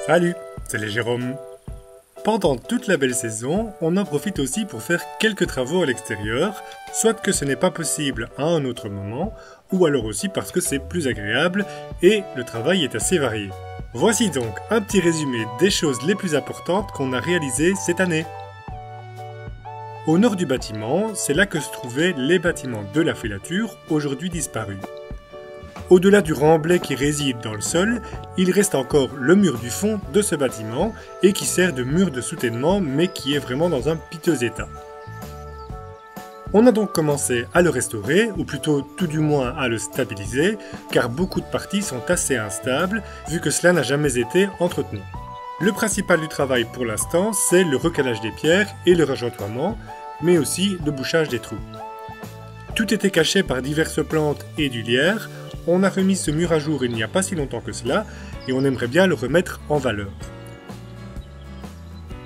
Salut, c'est les Jérôme. Pendant toute la belle saison, on en profite aussi pour faire quelques travaux à l'extérieur, soit que ce n'est pas possible à un autre moment, ou alors aussi parce que c'est plus agréable et le travail est assez varié. Voici donc un petit résumé des choses les plus importantes qu'on a réalisées cette année. Au nord du bâtiment, c'est là que se trouvaient les bâtiments de la filature, aujourd'hui disparus. Au-delà du remblai qui réside dans le sol, il reste encore le mur du fond de ce bâtiment et qui sert de mur de soutènement mais qui est vraiment dans un piteux état. On a donc commencé à le restaurer, ou plutôt tout du moins à le stabiliser, car beaucoup de parties sont assez instables vu que cela n'a jamais été entretenu. Le principal du travail pour l'instant, c'est le recalage des pierres et le rajointoiement, mais aussi le bouchage des trous. Tout était caché par diverses plantes et du lierre. On a remis ce mur à jour il n'y a pas si longtemps que cela, et on aimerait bien le remettre en valeur.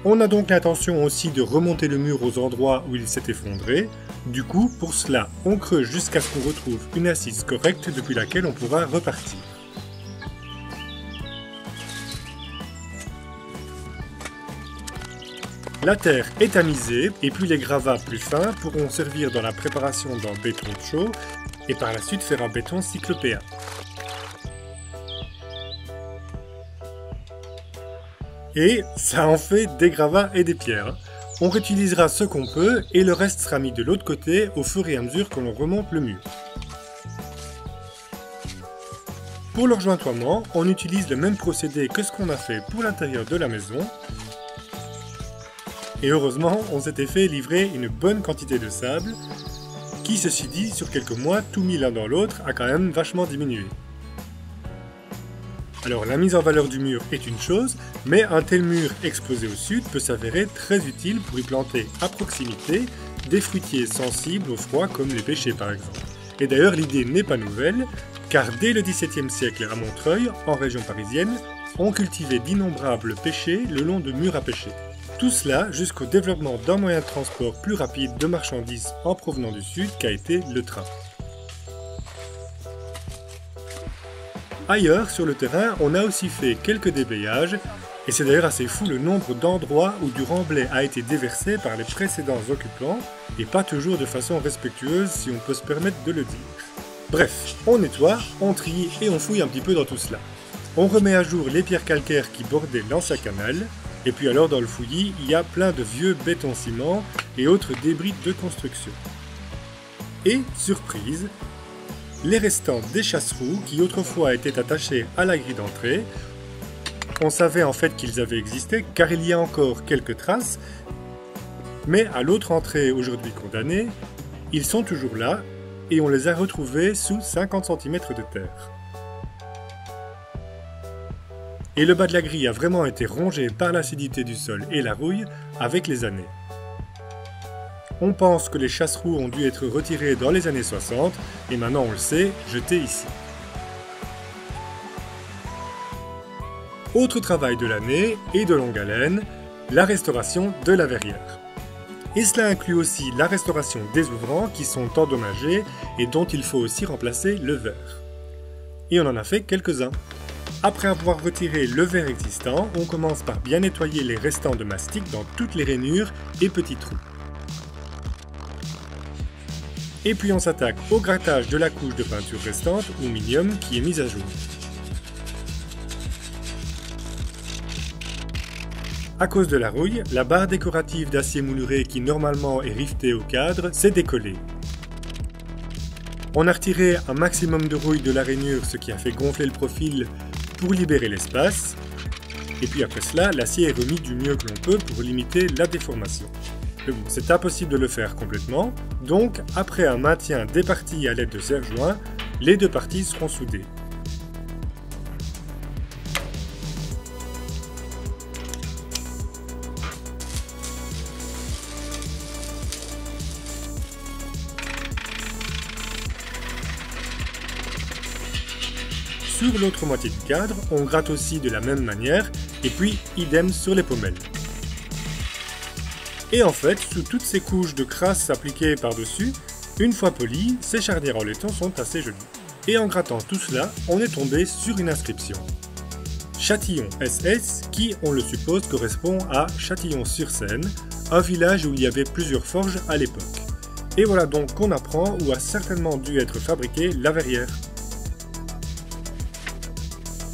On a donc l'intention aussi de remonter le mur aux endroits où il s'est effondré. Du coup, pour cela, on creuse jusqu'à ce qu'on retrouve une assise correcte depuis laquelle on pourra repartir. La terre est tamisée, et puis les gravats plus fins pourront servir dans la préparation d'un béton chaud, et par la suite faire un béton cyclopéen. Et ça en fait des gravats et des pierres. On réutilisera ce qu'on peut et le reste sera mis de l'autre côté au fur et à mesure que l'on remonte le mur. Pour le rejointoiement, on utilise le même procédé que ce qu'on a fait pour l'intérieur de la maison. Et heureusement, on s'était fait livrer une bonne quantité de sable, qui, ceci dit, sur quelques mois, tout mis l'un dans l'autre, a quand même vachement diminué. Alors la mise en valeur du mur est une chose, mais un tel mur exposé au sud peut s'avérer très utile pour y planter à proximité des fruitiers sensibles au froid comme les pêchers par exemple. Et d'ailleurs l'idée n'est pas nouvelle, car dès le XVIIe siècle à Montreuil, en région parisienne, on cultivait d'innombrables pêchers le long de murs à pêcher. Tout cela jusqu'au développement d'un moyen de transport plus rapide de marchandises en provenant du sud qu'a été le train. Ailleurs, sur le terrain, on a aussi fait quelques déblayages, et c'est d'ailleurs assez fou le nombre d'endroits où du remblai a été déversé par les précédents occupants, et pas toujours de façon respectueuse si on peut se permettre de le dire. Bref, on nettoie, on trie et on fouille un petit peu dans tout cela. On remet à jour les pierres calcaires qui bordaient l'ancien canal, et puis alors dans le fouillis, il y a plein de vieux béton-ciment et autres débris de construction. Et, surprise, les restants des chasse-roues qui autrefois étaient attachés à la grille d'entrée. On savait en fait qu'ils avaient existé car il y a encore quelques traces, mais à l'autre entrée aujourd'hui condamnée, ils sont toujours là et on les a retrouvés sous 50 cm de terre. Et le bas de la grille a vraiment été rongé par l'acidité du sol et la rouille avec les années. On pense que les chasse-roues ont dû être retirés dans les années 60 et maintenant on le sait, jetés ici. Autre travail de l'année et de longue haleine, la restauration de la verrière. Et cela inclut aussi la restauration des ouvrants qui sont endommagés et dont il faut aussi remplacer le verre. Et on en a fait quelques-uns. Après avoir retiré le verre existant, on commence par bien nettoyer les restants de mastic dans toutes les rainures et petits trous. Et puis on s'attaque au grattage de la couche de peinture restante ou minium qui est mise à jour. À cause de la rouille, la barre décorative d'acier mouluré qui normalement est rivetée au cadre s'est décollée. On a retiré un maximum de rouille de la rainure, ce qui a fait gonfler le profil pour libérer l'espace. Et puis après cela, l'acier est remis du mieux que l'on peut pour limiter la déformation. Mais bon, c'est impossible de le faire complètement, donc après un maintien des parties à l'aide de serre-joints, les deux parties seront soudées. Sur l'autre moitié du cadre, on gratte aussi de la même manière, et puis idem sur les pommelles. Et en fait, sous toutes ces couches de crasse appliquées par-dessus, une fois polies, ces charnières en laiton sont assez jolies. Et en grattant tout cela, on est tombé sur une inscription. Châtillon SS, qui, on le suppose, correspond à Châtillon-sur-Seine, un village où il y avait plusieurs forges à l'époque. Et voilà donc qu'on apprend où a certainement dû être fabriquée la verrière.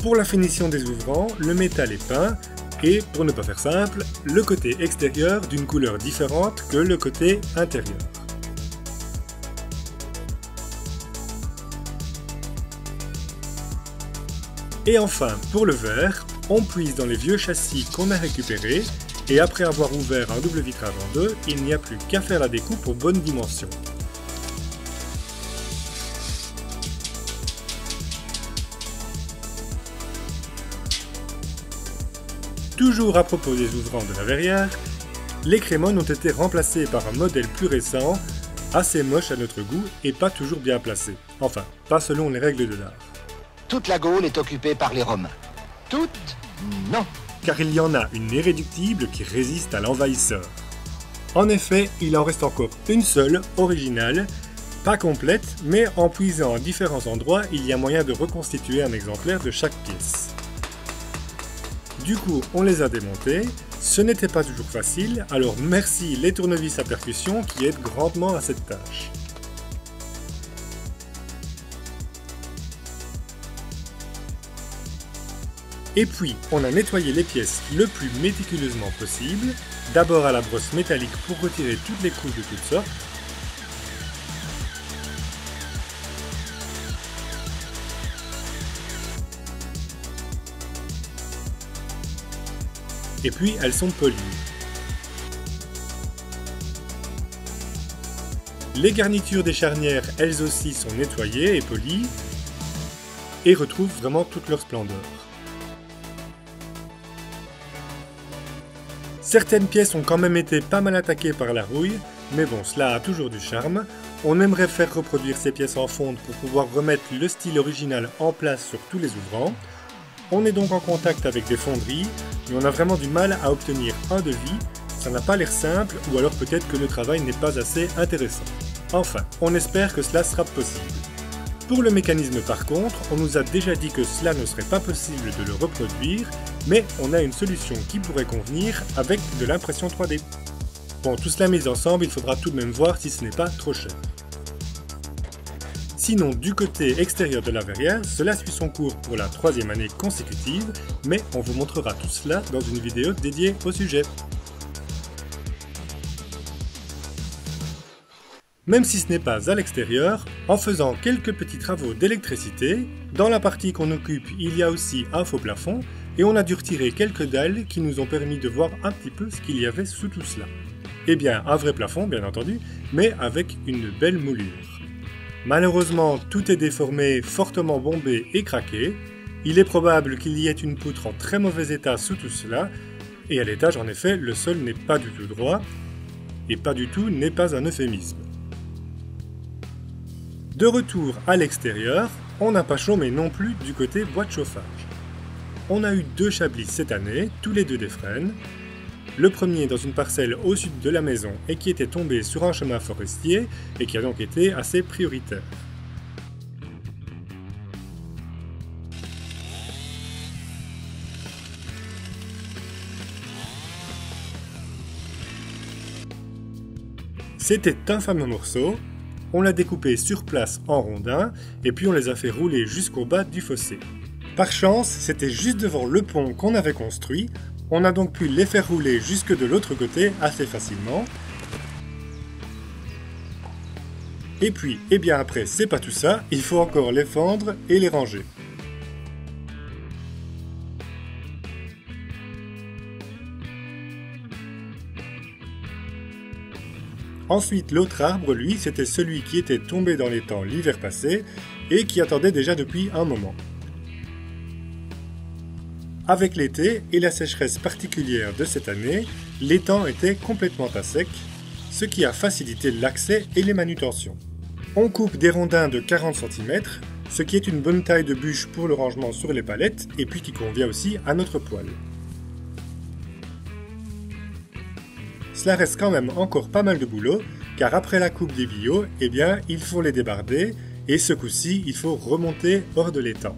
Pour la finition des ouvrants, le métal est peint, et, pour ne pas faire simple, le côté extérieur d'une couleur différente que le côté intérieur. Et enfin, pour le verre, on puise dans les vieux châssis qu'on a récupérés, et après avoir ouvert un double vitrage en deux, il n'y a plus qu'à faire la découpe aux bonnes dimensions. Toujours à propos des ouvrants de la verrière, les crémones ont été remplacés par un modèle plus récent, assez moche à notre goût et pas toujours bien placé. Enfin, pas selon les règles de l'art. Toute la Gaule est occupée par les Romains. Toute? Non. Car il y en a une irréductible qui résiste à l'envahisseur. En effet, il en reste encore une seule, originale, pas complète, mais en puisant à différents endroits, il y a moyen de reconstituer un exemplaire de chaque pièce. Du coup, on les a démontés. Ce n'était pas toujours facile, alors merci les tournevis à percussion qui aident grandement à cette tâche. Et puis, on a nettoyé les pièces le plus méticuleusement possible, d'abord à la brosse métallique pour retirer toutes les couches de toutes sortes, et puis elles sont polies. Les garnitures des charnières, elles aussi, sont nettoyées et polies, et retrouvent vraiment toute leur splendeur. Certaines pièces ont quand même été pas mal attaquées par la rouille, mais bon, cela a toujours du charme. On aimerait faire reproduire ces pièces en fonte pour pouvoir remettre le style original en place sur tous les ouvrants. On est donc en contact avec des fonderies, mais on a vraiment du mal à obtenir un devis, ça n'a pas l'air simple, ou alors peut-être que le travail n'est pas assez intéressant. Enfin, on espère que cela sera possible. Pour le mécanisme par contre, on nous a déjà dit que cela ne serait pas possible de le reproduire, mais on a une solution qui pourrait convenir avec de l'impression 3D. Bon, tout cela mis ensemble, il faudra tout de même voir si ce n'est pas trop cher. Sinon, du côté extérieur de la verrière, cela suit son cours pour la 3e année consécutive, mais on vous montrera tout cela dans une vidéo dédiée au sujet. Même si ce n'est pas à l'extérieur, en faisant quelques petits travaux d'électricité, dans la partie qu'on occupe, il y a aussi un faux plafond, et on a dû retirer quelques dalles qui nous ont permis de voir un petit peu ce qu'il y avait sous tout cela. Eh bien, un vrai plafond, bien entendu, mais avec une belle moulure. Malheureusement, tout est déformé, fortement bombé et craqué. Il est probable qu'il y ait une poutre en très mauvais état sous tout cela, et à l'étage, en effet, le sol n'est pas du tout droit, et pas du tout n'est pas un euphémisme. De retour à l'extérieur, on n'a pas chômé non plus du côté bois de chauffage. On a eu 2 chablis cette année, tous les 2 des frênes. Le premier dans une parcelle au sud de la maison et qui était tombé sur un chemin forestier et qui a donc été assez prioritaire. C'était un fameux morceau. On l'a découpé sur place en rondins, et puis on les a fait rouler jusqu'au bas du fossé. Par chance, c'était juste devant le pont qu'on avait construit, on a donc pu les faire rouler jusque de l'autre côté assez facilement. Et puis, eh bien après, c'est pas tout ça, il faut encore les fendre et les ranger. Ensuite, l'autre arbre, lui, c'était celui qui était tombé dans les temps l'hiver passé et qui attendait déjà depuis un moment. Avec l'été et la sécheresse particulière de cette année, l'étang était complètement à sec, ce qui a facilité l'accès et les manutentions. On coupe des rondins de 40 cm, ce qui est une bonne taille de bûche pour le rangement sur les palettes et puis qui convient aussi à notre poêle. Cela reste quand même encore pas mal de boulot, car après la coupe des billots, eh bien, il faut les débarder, et ce coup-ci, il faut remonter hors de l'étang.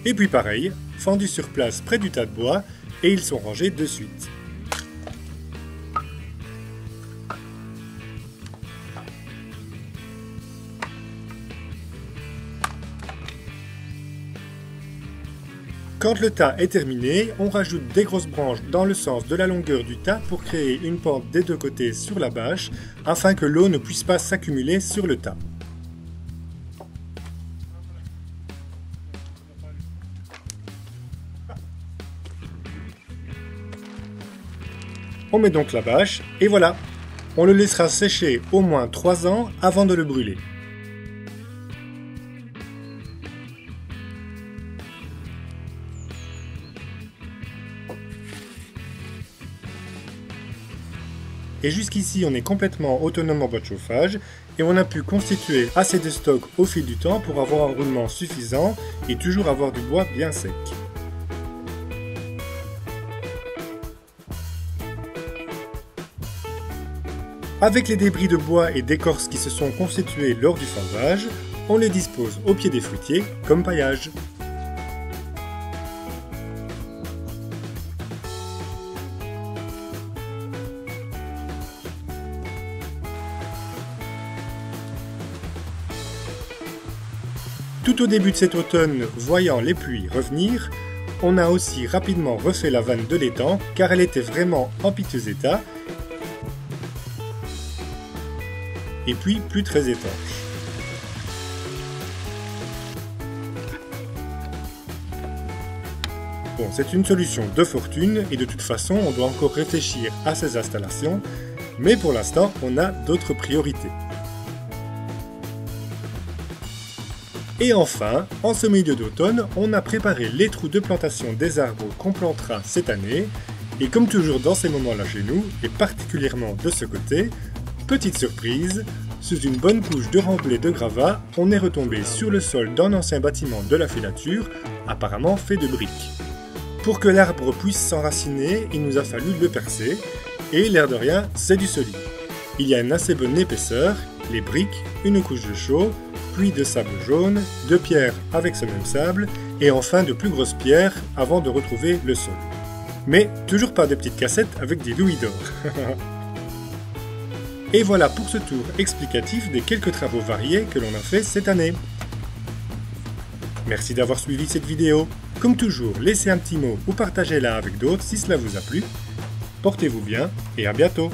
Et puis pareil, fendus sur place près du tas de bois, et ils sont rangés de suite. Quand le tas est terminé, on rajoute des grosses branches dans le sens de la longueur du tas pour créer une pente des deux côtés sur la bâche, afin que l'eau ne puisse pas s'accumuler sur le tas. On met donc la bâche, et voilà, on le laissera sécher au moins 3 ans avant de le brûler. Et jusqu'ici, on est complètement autonome en bois de chauffage et on a pu constituer assez de stock au fil du temps pour avoir un roulement suffisant et toujours avoir du bois bien sec. Avec les débris de bois et d'écorce qui se sont constitués lors du fendage, on les dispose au pied des fruitiers comme paillage. Tout au début de cet automne, voyant les pluies revenir, on a aussi rapidement refait la vanne de l'étang car elle était vraiment en piteux état et puis plus très étanche. Bon, c'est une solution de fortune et de toute façon on doit encore réfléchir à ces installations, mais pour l'instant on a d'autres priorités. Et enfin, en ce milieu d'automne, on a préparé les trous de plantation des arbres qu'on plantera cette année. Et comme toujours dans ces moments-là chez nous, et particulièrement de ce côté, petite surprise, sous une bonne couche de remblai de gravats, on est retombé sur le sol d'un ancien bâtiment de la filature, apparemment fait de briques. Pour que l'arbre puisse s'enraciner, il nous a fallu le percer, et l'air de rien, c'est du solide. Il y a une assez bonne épaisseur, les briques, une couche de chaux, puis de sable jaune, de pierres avec ce même sable, et enfin de plus grosses pierres avant de retrouver le sol. Mais toujours pas de petites cassettes avec des louis d'or. Et voilà pour ce tour explicatif des quelques travaux variés que l'on a fait cette année. Merci d'avoir suivi cette vidéo. Comme toujours, laissez un petit mot ou partagez-la avec d'autres si cela vous a plu. Portez-vous bien et à bientôt.